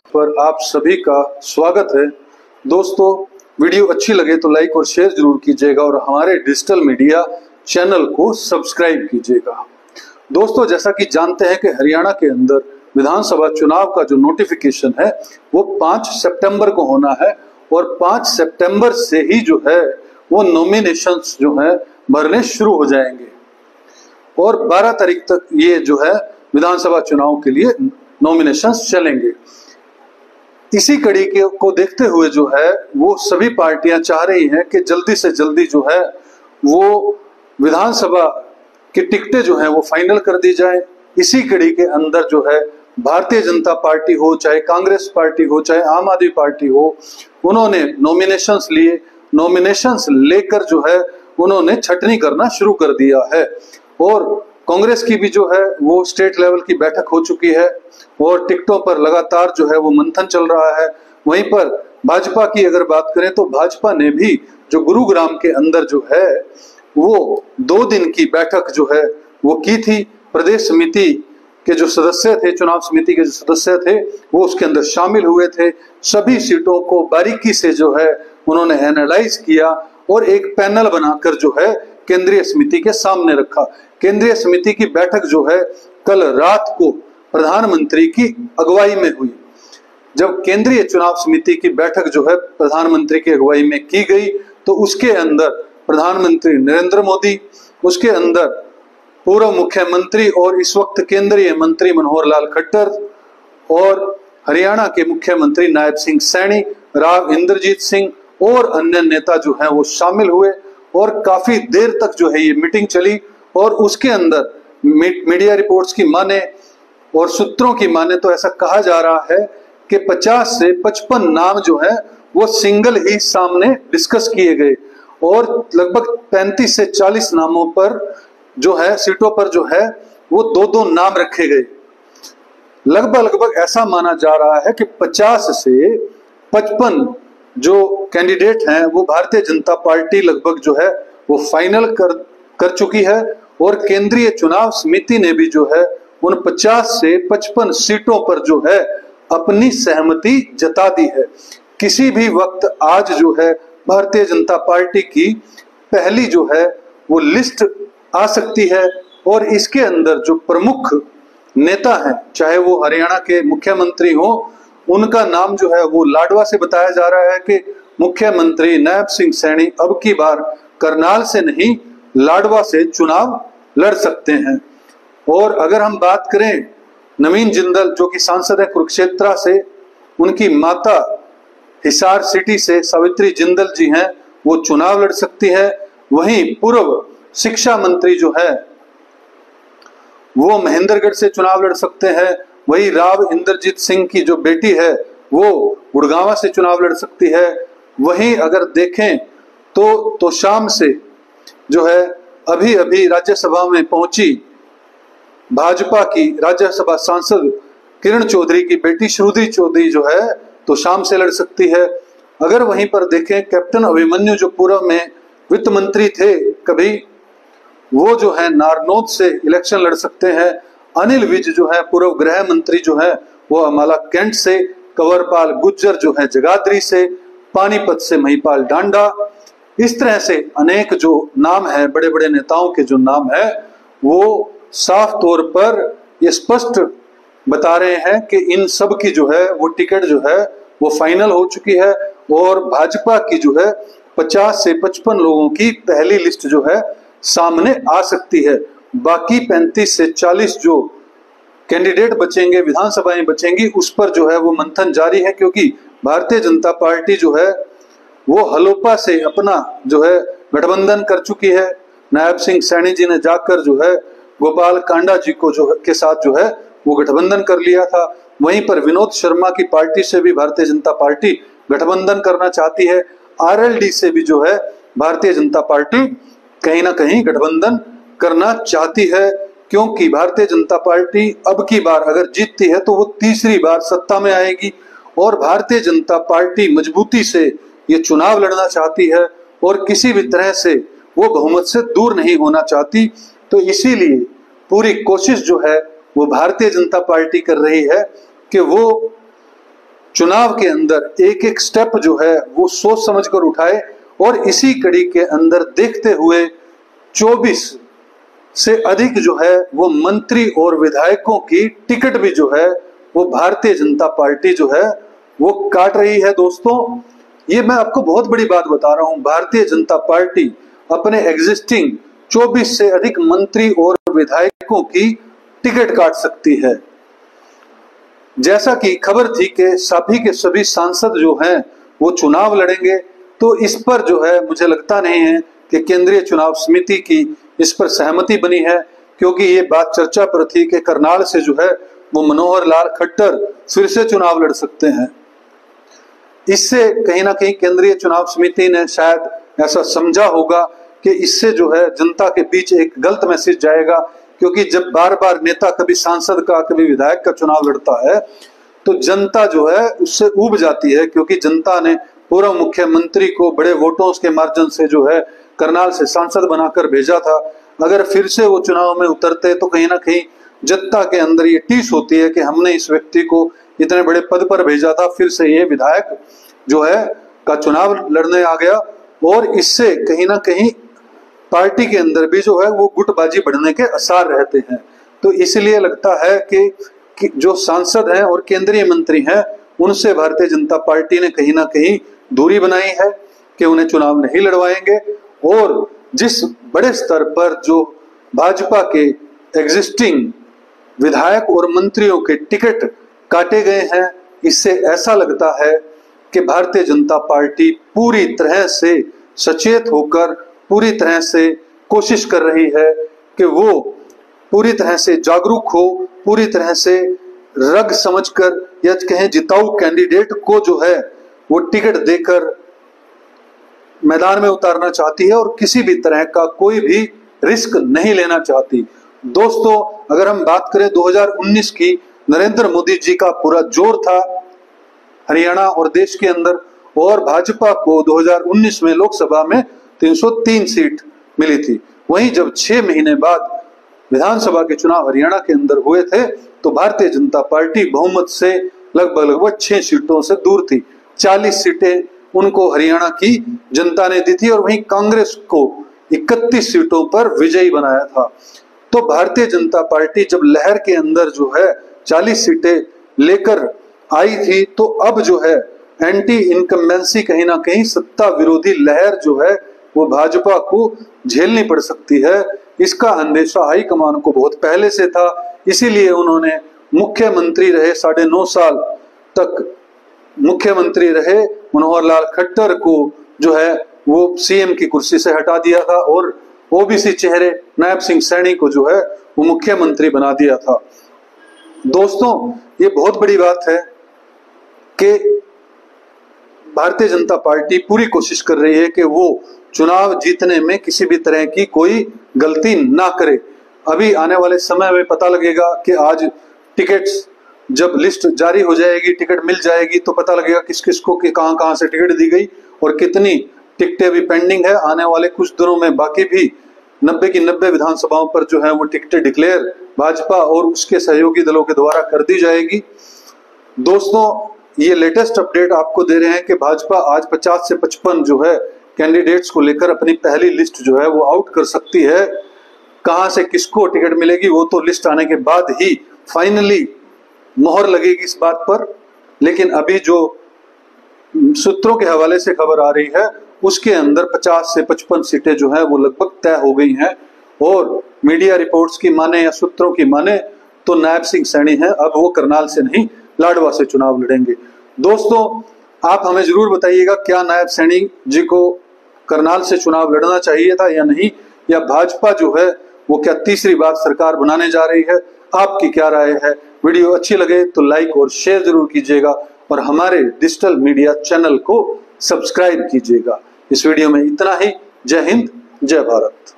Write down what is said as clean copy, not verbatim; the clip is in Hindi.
पर आप सभी का स्वागत है। दोस्तों, वीडियो अच्छी लगे तो लाइक और शेयर जरूर कीजिएगा और हमारे डिजिटल मीडिया चैनल को सब्सक्राइब कीजिएगा। दोस्तों, जैसा कि जानते हैं कि हरियाणा के अंदर विधानसभा चुनाव का जो नोटिफिकेशन है वो 5 सितंबर को होना है और 5 सितंबर से ही जो है वो नॉमिनेशंस जो है भरने शुरू हो जाएंगे और 12 तारीख तक ये जो है विधानसभा चुनाव के लिए नॉमिनेशंस चलेंगे। इसी कड़ी को देखते हुए जो है वो सभी पार्टियां चाह रही हैं कि जल्दी से जल्दी जो है वो विधानसभा की टिकटें जो है वो फाइनल कर दी जाए। इसी कड़ी के अंदर जो है भारतीय जनता पार्टी हो, चाहे कांग्रेस पार्टी हो, चाहे आम आदमी पार्टी हो, उन्होंने नॉमिनेशंस लिए। नॉमिनेशंस लेकर जो है उन्होंने छटनी करना शुरू कर दिया है और कांग्रेस की भी जो है वो स्टेट लेवल की बैठक हो चुकी है और टिकटों पर लगातार जो है वो मंथन चल रहा है। वहीं पर भाजपा की अगर बात करें तो भाजपा ने भी जो गुरुग्राम के अंदर जो है वो 2 दिन की बैठक जो है वो की थी। प्रदेश समिति के जो सदस्य थे, चुनाव समिति के जो सदस्य थे, वो उसके अंदर शामिल हुए थे। सभी सीटों को बारीकी से जो है उन्होंने एनालाइज किया और एक पैनल बनाकर जो है केंद्रीय समिति के सामने रखा। केंद्रीय समिति की बैठक जो है कल रात को प्रधानमंत्री की अगुवाई में हुई। जब केंद्रीय चुनाव समिति की बैठक जो है प्रधानमंत्री की अगुवाई में की गई तो उसके अंदर प्रधानमंत्री नरेंद्र मोदी, उसके अंदर पूर्व मुख्यमंत्री और इस वक्त केंद्रीय मंत्री मनोहर लाल खट्टर और हरियाणा के मुख्यमंत्री नायब सिंह सैनी, राव इंद्रजीत सिंह और अन्य नेता जो हैं वो शामिल हुए और काफी देर तक जो है ये मीटिंग चली। और उसके अंदर मीडिया रिपोर्ट्स की माने और सूत्रों की माने तो ऐसा कहा जा रहा है कि 50 से 55 नाम जो है वो सिंगल ही सामने डिस्कस किए गए और लगभग 35 से 40 नामों पर जो है सीटों पर जो है वो 2-2 नाम रखे गए। लगभग ऐसा माना जा रहा है कि 50 से 55 जो कैंडिडेट हैं वो भारतीय जनता पार्टी लगभग जो है वो फाइनल कर चुकी है और केंद्रीय चुनाव समिति ने भी जो है उन 50 से 55 सीटों पर जो है अपनी सहमति जता दी है। किसी भी वक्त आज जो है भारतीय जनता पार्टी की पहली जो है वो लिस्ट आ सकती है और इसके अंदर जो प्रमुख नेता हैं, चाहे वो हरियाणा के मुख्यमंत्री हो, उनका नाम जो है वो लाडवा से बताया जा रहा है कि मुख्यमंत्री नायब सिंह सैनी अब की बार करनाल से नहीं लाडवा से चुनाव लड़ सकते हैं। और अगर हम बात करें नवीन जिंदल जो कि सांसद है कुरुक्षेत्र से, उनकी माता हिसार सिटी से सावित्री जिंदल जी हैं, वो चुनाव लड़ सकती है। वहीं पूर्व शिक्षा मंत्री जो है वो महेंद्रगढ़ से चुनाव लड़ सकते हैं। वही राव इंद्रजीत सिंह की जो बेटी है वो गुड़गांव से चुनाव लड़ सकती है। वहीं अगर देखें तो शाम से जो है अभी अभी राज्यसभा में पहुंची भाजपा की राज्यसभा सांसद किरण चौधरी की बेटी श्रुति चौधरी जो है तो शाम से लड़ सकती है। अगर वहीं पर देखें कैप्टन अभिमन्यु जो पूर्व में वित्त मंत्री थे कभी, वो जो है नारनौद से इलेक्शन लड़ सकते हैं। अनिल विज जो है पूर्व गृह मंत्री जो है वो अम्बाला कैंट से, कंवरपाल गुज्जर जो है जगाधरी से, पानीपत से महिपाल डांडा, इस तरह से अनेक जो नाम है, बड़े बड़े नेताओं के जो नाम है वो साफ तौर पर ये स्पष्ट बता रहे हैं कि इन सब की जो है वो टिकट जो है वो फाइनल हो चुकी है और भाजपा की जो है 50 से 55 लोगों की पहली लिस्ट जो है सामने आ सकती है। बाकी 35 से 40 जो कैंडिडेट बचेंगे, विधानसभाएं बचेंगी, उस पर जो है वो मंथन जारी है क्योंकि भारतीय जनता पार्टी जो है वो हलोपा से अपना जो है गठबंधन कर चुकी है। नायब सिंह सैनी जी ने जाकर जो है गोपाल कांडा जी को जो के साथ जो है वो गठबंधन कर लिया था। वहीं पर विनोद शर्मा की पार्टी से भी भारतीय जनता पार्टी गठबंधन करना चाहती है। आरएलडी से भी जो है भारतीय जनता पार्टी कहीं ना कहीं गठबंधन करना चाहती है क्योंकि भारतीय जनता पार्टी अब की बार अगर जीतती है तो वो तीसरी बार सत्ता में आएगी और भारतीय जनता पार्टी मजबूती से ये चुनाव लड़ना चाहती है और किसी भी तरह से वो बहुमत से दूर नहीं होना चाहती। तो इसीलिए पूरी कोशिश जो है वो भारतीय जनता पार्टी कर रही है कि वो चुनाव के अंदर एक एक स्टेप जो है वो सोच समझकर उठाए और इसी कड़ी के अंदर देखते हुए 24 से अधिक जो है वो मंत्री और विधायकों की टिकट भी जो है वो भारतीय जनता पार्टी जो है वो काट रही है। दोस्तों, ये मैं आपको बहुत बड़ी बात बता रहा हूं, भारतीय जनता पार्टी अपने एग्जिस्टिंग 24 से अधिक मंत्री और विधायकों की टिकट काट सकती है। जैसा कि खबर थी कि सभी के सभी सांसद जो हैं वो चुनाव लड़ेंगे, तो इस पर जो है मुझे लगता नहीं है कि केंद्रीय चुनाव समिति की इस पर सहमति बनी है, क्योंकि ये बात चर्चा पर थी कि करनाल से जो है वो मनोहर लाल खट्टर फिर से चुनाव लड़ सकते हैं। इससे कहीं ना कहीं केंद्रीय चुनाव समिति ने शायद ऐसा समझा होगा कि इससे जो है जनता के बीच एक गलत मैसेज जाएगा, क्योंकि जब बार बार नेता कभी सांसद का कभी विधायक का चुनाव लड़ता है तो जनता जो है उससे ऊब जाती है, क्योंकि जनता ने पूर्व मुख्यमंत्री को बड़े वोटों के मार्जिन से जो है करनाल से सांसद बनाकर भेजा था। अगर फिर से वो चुनाव में उतरते तो कहीं ना कहीं जनता के अंदर ये टीस होती है कि हमने इस व्यक्ति को इतने बड़े पद पर भेजा था, फिर से ये विधायक जो है का चुनाव लड़ने आ गया, और इससे कहीं ना कहीं पार्टी के अंदर भी जो है वो गुटबाजी बढ़ने के आसार रहते हैं। तो इसलिए लगता है कि जो सांसद हैं और केंद्रीय मंत्री हैं उनसे भारतीय जनता पार्टी ने कहीं ना कहीं दूरी बनाई है कि उन्हें चुनाव नहीं लड़वाएंगे, और जिस बड़े स्तर पर जो भाजपा के एग्जिस्टिंग विधायक और मंत्रियों के टिकट काटे गए हैं, इससे ऐसा लगता है कि भारतीय जनता पार्टी पूरी तरह से सचेत होकर पूरी तरह से कोशिश कर रही है कि वो पूरी तरह से जागरूक हो, पूरी तरह से रग समझकर या कहें जिताऊ कैंडिडेट को जो है वो टिकट देकर मैदान में उतारना चाहती है और किसी भी तरह का कोई भी रिस्क नहीं लेना चाहती। दोस्तों, अगर हम बात करें 2019 की, नरेंद्र मोदी जी का पूरा जोर था हरियाणा और देश के अंदर, और भाजपा को 2019 में लोकसभा में 303 सीट मिली थी। वहीं जब 6 महीने बाद विधानसभा के चुनाव हरियाणा के अंदर हुए थे तो भारतीय जनता पार्टी बहुमत से लगभग 6 सीटों से दूर थी। 40 सीटें उनको हरियाणा की जनता ने दी थी और वहीं कांग्रेस को 31 सीटों पर विजयी बनाया था। तो भारतीय जनता पार्टी जब लहर के अंदर जो है 40 सीटें लेकर आई थी, तो अब जो है एंटी इनकम्बेंसी कहीं ना कहीं सत्ता विरोधी लहर जो है वो भाजपा को झेलनी पड़ सकती है। इसका अंदेशा हाईकमान को बहुत पहले से था, इसीलिए उन्होंने मुख्यमंत्री रहे 9.5 साल तक मुख्यमंत्री रहे मनोहर लाल खट्टर को जो है वो सीएम की कुर्सी से हटा दिया था और ओबीसी चेहरे नायब सिंह सैनी को जो है वो मुख्यमंत्री बना दिया था। दोस्तों, ये बहुत बड़ी बात है कि भारतीय जनता पार्टी पूरी कोशिश कर रही है कि वो चुनाव जीतने में किसी भी तरह की कोई गलती ना करे। अभी आने वाले समय में पता लगेगा कि आज टिकट्स जब लिस्ट जारी हो जाएगी, टिकट मिल जाएगी, तो पता लगेगा किस किस को कहां कहां से टिकट दी गई और कितनी टिकटें भी पेंडिंग है। आने वाले कुछ दिनों में बाकी भी 90 की 90 विधानसभाओं पर जो है वो टिकटें डिक्लेयर भाजपा और उसके सहयोगी दलों के द्वारा कर दी जाएगी। दोस्तों, ये लेटेस्ट अपडेट आपको दे रहे हैं कि भाजपा आज 50 से 55 जो है कैंडिडेट्स को लेकर अपनी पहली लिस्ट जो है वो आउट कर सकती है। कहां से किसको टिकट मिलेगी वो तो लिस्ट आने के बाद ही फाइनली मोहर लगेगी इस बात पर, लेकिन अभी जो सूत्रों के हवाले से खबर आ रही है उसके अंदर 50 से 55 सीटें जो है वो लगभग तय हो गई हैं, और मीडिया रिपोर्ट्स की माने या सूत्रों की माने तो नायब सिंह सैनी है, अब वो करनाल से नहीं लाडवा से चुनाव लड़ेंगे। दोस्तों, आप हमें जरूर बताइएगा क्या नायब सैनी जी को करनाल से चुनाव लड़ना चाहिए था या नहीं, या भाजपा जो है वो क्या तीसरी बार सरकार बनाने जा रही है। आपकी क्या राय है? वीडियो अच्छी लगे तो लाइक और शेयर जरूर कीजिएगा और हमारे डिजिटल मीडिया चैनल को सब्सक्राइब कीजिएगा। इस वीडियो में इतना ही। जय हिंद, जय भारत।